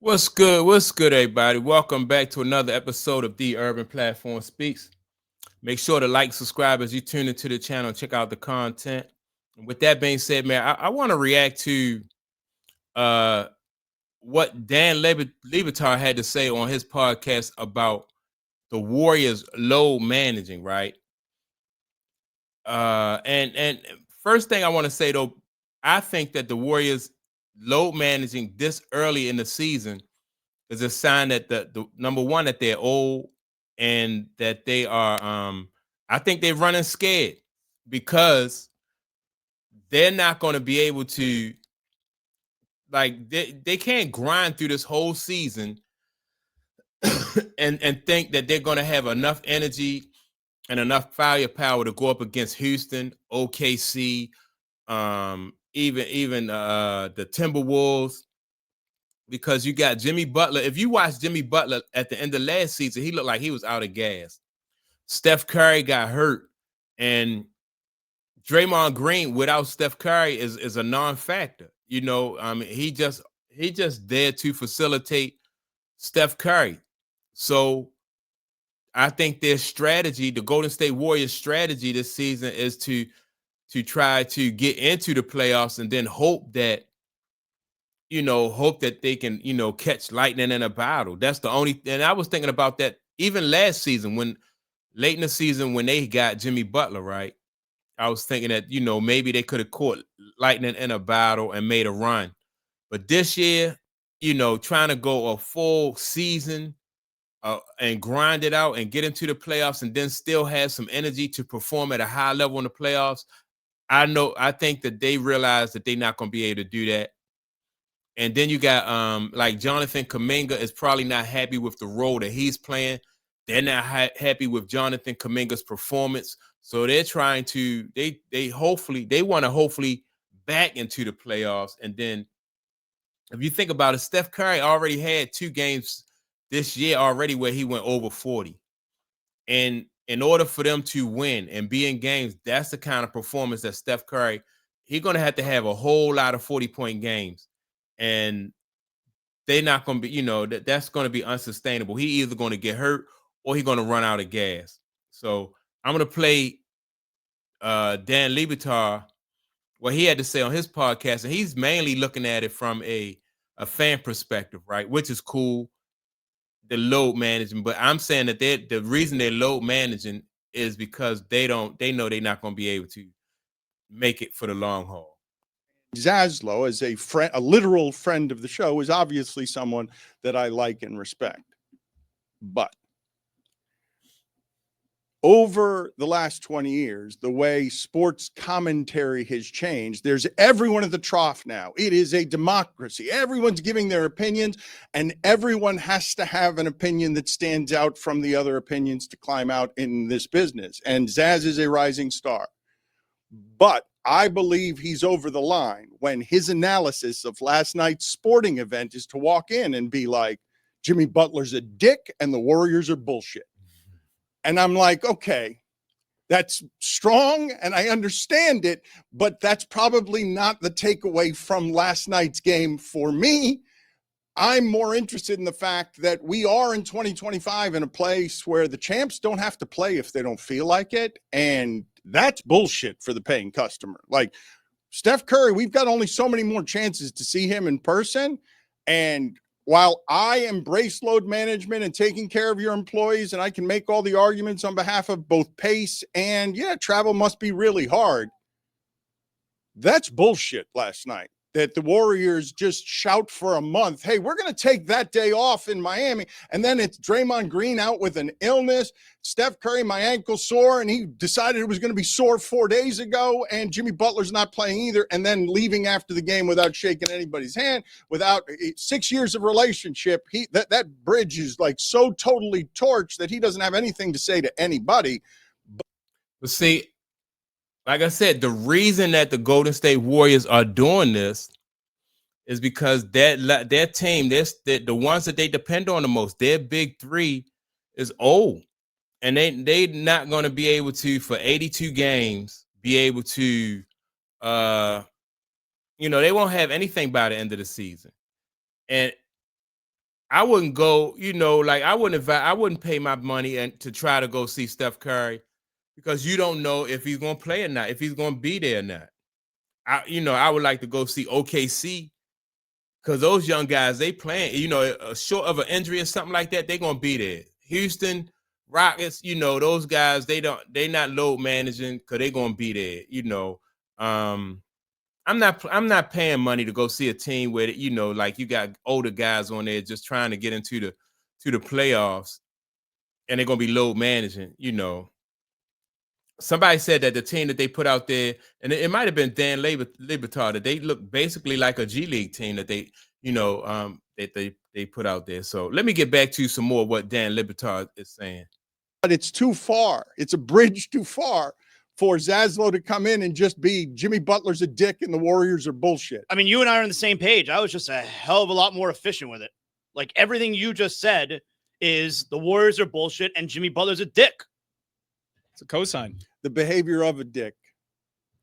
What's good? What's good, everybody? Welcome back to another episode of The Urban Platform Speaks. Make sure to like, subscribe as you tune into the channel and check out the content. And with that being said, man, I want to react to uh, what Dan Levitar had to say on his podcast about the Warriors load managing, right? And first thing I want to say though, I think that the Warriors load managing this early in the season is a sign that the number one that they're old and that they are I think they're running scared because they're not going to be able to they can't grind through this whole season and think that they're going to have enough energy and enough firepower to go up against Houston, OKC, even the Timberwolves, because you got Jimmy Butler. If you watch Jimmy Butler at the end of last season, he looked like he was out of gas. Steph Curry got hurt, and Draymond Green without Steph Curry is a non-factor. He just there to facilitate Steph Curry. So I think their strategy, the Golden State Warriors strategy this season, is to try to get into the playoffs and then hope that they can, catch lightning in a bottle. That's the only, and I was thinking about that even last season when late in the season when they got Jimmy Butler, right? I was thinking that, maybe they could have caught lightning in a bottle and made a run. But this year, trying to go a full season and grind it out and get into the playoffs and then still have some energy to perform at a high level in the playoffs. I think that they realize that they're not going to be able to do that. And then you got like Jonathan Kuminga is probably not happy with the role that he's playing. They're not happy with Jonathan Kuminga's performance. So they're trying to they want to hopefully back into the playoffs. And then if you think about it, Steph Curry already had 2 games this year already where he went over 40. And in order for them to win and be in games, that's the kind of performance that Steph Curry, he's going to have a whole lot of 40-point games. And they're not going to be, that's going to be unsustainable. He either going to get hurt or he's going to run out of gas. So I'm going to play Dan Levitar, what he had to say on his podcast. And he's mainly looking at it from a fan perspective, right? Which is cool, the load management. But I'm saying that the reason they're load managing is because they know they're not going to be able to make it for the long haul. Zaslow, as a friend, a literal friend of the show, is obviously someone that I like and respect. But over the last 20 years, the way sports commentary has changed, there's everyone at the trough now. It is a democracy. Everyone's giving their opinions, and everyone has to have an opinion that stands out from the other opinions to climb out in this business. And Zaz is a rising star. But I believe he's over the line when his analysis of last night's sporting event is to walk in and be like, Jimmy Butler's a dick and the Warriors are bullshit. And I'm like, okay, that's strong and I understand it, but that's probably not the takeaway from last night's game for me. I'm more interested in the fact that we are in 2025 in a place where the champs don't have to play if they don't feel like it. And that's bullshit for the paying customer. Like Steph Curry, we've got only so many more chances to see him in person. And while I embrace load management and taking care of your employees, and I can make all the arguments on behalf of both pace and, yeah, travel must be really hard. That's bullshit last night. That the Warriors just shout for a month, hey, we're going to take that day off in Miami. And then it's Draymond Green out with an illness. Steph Curry, my ankle sore, and he decided it was going to be sore 4 days ago. And Jimmy Butler's not playing either. And then leaving after the game without shaking anybody's hand, without 6 years of relationship. That bridge is like so totally torched that he doesn't have anything to say to anybody. But see, like I said, the reason that the Golden State Warriors are doing this is because their team, the ones that they depend on the most, their big three is old. And they not going to be able to, for 82 games, be able to, they won't have anything by the end of the season. And I wouldn't go, like I wouldn't pay my money and to try to go see Steph Curry because you don't know if he's gonna play or not, if he's gonna be there or not. I would like to go see OKC because those young guys, they playing, short of an injury or something like that, they're gonna be there. Houston Rockets, those guys, they not load managing because they're gonna be there. I'm not paying money to go see a team where like you got older guys on there just trying to get into the playoffs and they're gonna be load managing. Somebody said that the team that they put out there, and it might have been Dan Libertad, that they look basically like a G League team that they put out there. So let me get back to some more of what Dan Libertad is saying. But it's too far. It's a bridge too far for Zaslow to come in and just be Jimmy Butler's a dick and the Warriors are bullshit. I mean, you and I are on the same page. I was just a hell of a lot more efficient with it. Like everything you just said is the Warriors are bullshit and Jimmy Butler's a dick. It's a cosign. The behavior of a dick.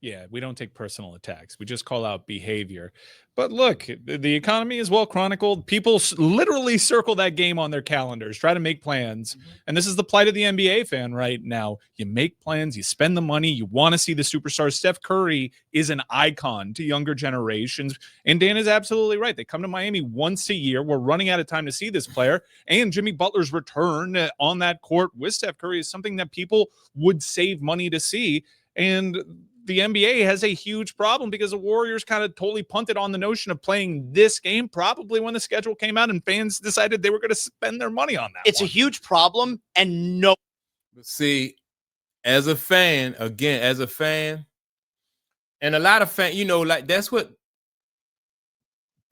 Yeah, we don't take personal attacks. We just call out behavior. But look, the economy is well chronicled. People literally circle that game on their calendars, try to make plans. Mm-hmm. And this is the plight of the NBA fan right now. You make plans, you spend the money, you want to see the superstars. Steph Curry is an icon to younger generations. And Dan is absolutely right. They come to Miami once a year. We're running out of time to see this player. And Jimmy Butler's return on that court with Steph Curry is something that people would save money to see. And the NBA has a huge problem because the Warriors kind of totally punted on the notion of playing this game probably when the schedule came out and fans decided they were going to spend their money on that. It's a huge problem. And no. See, as a fan, and a lot of fans, like that's what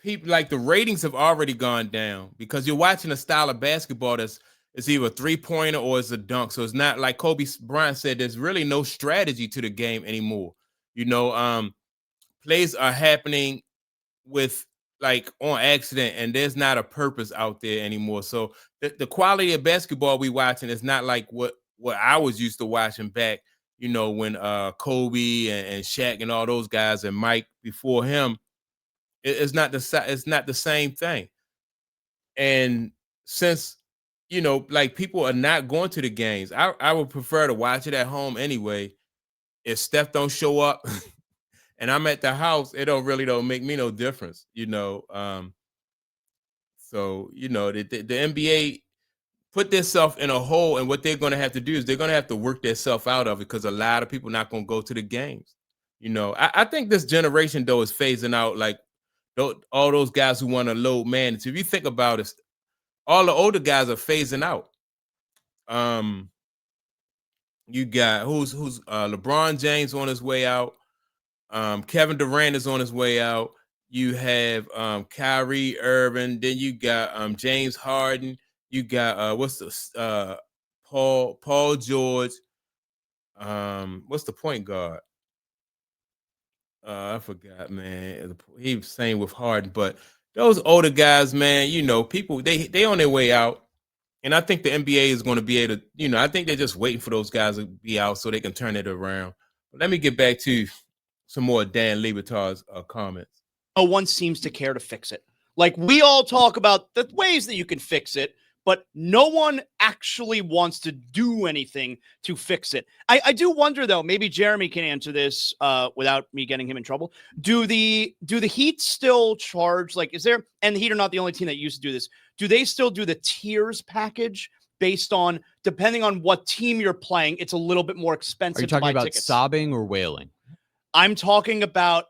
people like. The ratings have already gone down because you're watching a style of basketball that's it's either a three-pointer or it's a dunk. So it's not like Kobe Bryant said, there's really no strategy to the game anymore. Plays are happening with like on accident and there's not a purpose out there anymore. So the quality of basketball we watching is not like what I was used to watching back, when Kobe and Shaq and all those guys and Mike before him. It's not the same thing. And since like people are not going to the games. I would prefer to watch it at home anyway. If Steph don't show up and I'm at the house, it don't make me no difference, So, the NBA put themselves in a hole, and what they're going to have to do is they're going to have to work themselves out of it because a lot of people not going to go to the games. I think this generation, though, is phasing out like all those guys who want to load manage. If you think about it, all the older guys are phasing out. You got who's LeBron James on his way out. Kevin Durant is on his way out. You have Kyrie Irving. Then you got James Harden. You got Paul George. What's the point guard? I forgot, man. He was saying with Harden, but those older guys, man, people they on their way out, and I think the NBA is going to be able to, I think they're just waiting for those guys to be out so they can turn it around. But let me get back to some more Dan Libertad's comments. No one seems to care to fix it. Like we all talk about the ways that you can fix it, but no one actually wants to do anything to fix it. I do wonder, though, maybe Jeremy can answer this without me getting him in trouble. Do the Heat still charge, like, is there, and the Heat are not the only team that used to do this, do they still do the tiers package based on, depending on what team you're playing, it's a little bit more expensive Are you talking to buy about tickets? sobbing or wailing? I'm talking about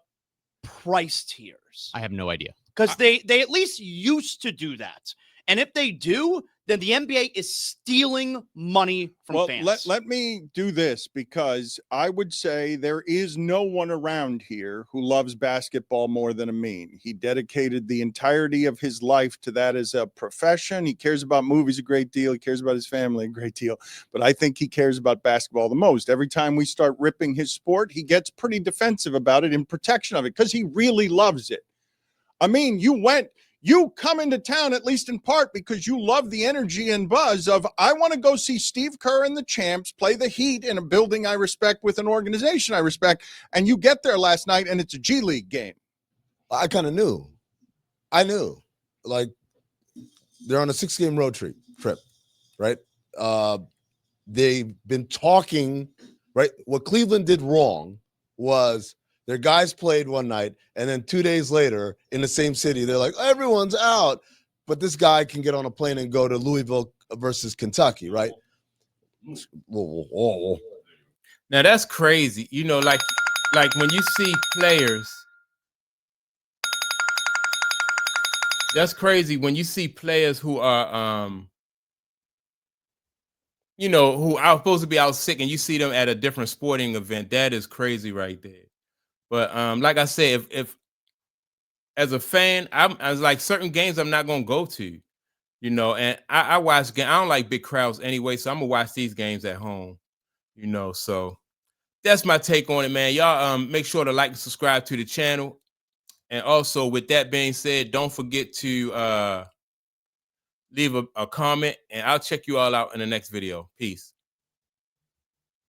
price tiers. I have no idea. Because they at least used to do that. And if they do, then the NBA is stealing money from fans. Let me do this, because I would say there is no one around here who loves basketball more than Amin. He dedicated the entirety of his life to that as a profession. He cares about movies a great deal. He cares about his family a great deal. But I think he cares about basketball the most. Every time we start ripping his sport, he gets pretty defensive about it in protection of it because he really loves it. Amin, you come into town, at least in part, because you love the energy and buzz of, I want to go see Steve Kerr and the Champs play the Heat in a building I respect with an organization I respect. And you get there last night and it's a G League game. I kind of knew. I knew. Like, they're on a 6-game road trip, right? They've been talking, right? What Cleveland did wrong was their guys played one night, and then 2 days later in the same city, they're like, everyone's out, but this guy can get on a plane and go to Louisville versus Kentucky, right? Whoa. Now that's crazy. You know, like when you see players, that's crazy when you see players who are you know, who are supposed to be out sick and you see them at a different sporting event. That is crazy right there. But like I said, if as a fan, I was like certain games I'm not gonna go to, you know, and I watch I don't like big crowds anyway, so I'm gonna watch these games at home, you know. So that's my take on it, man. Y'all make sure to like and subscribe to the channel. And also, with that being said, don't forget to leave a comment, and I'll check you all out in the next video. Peace.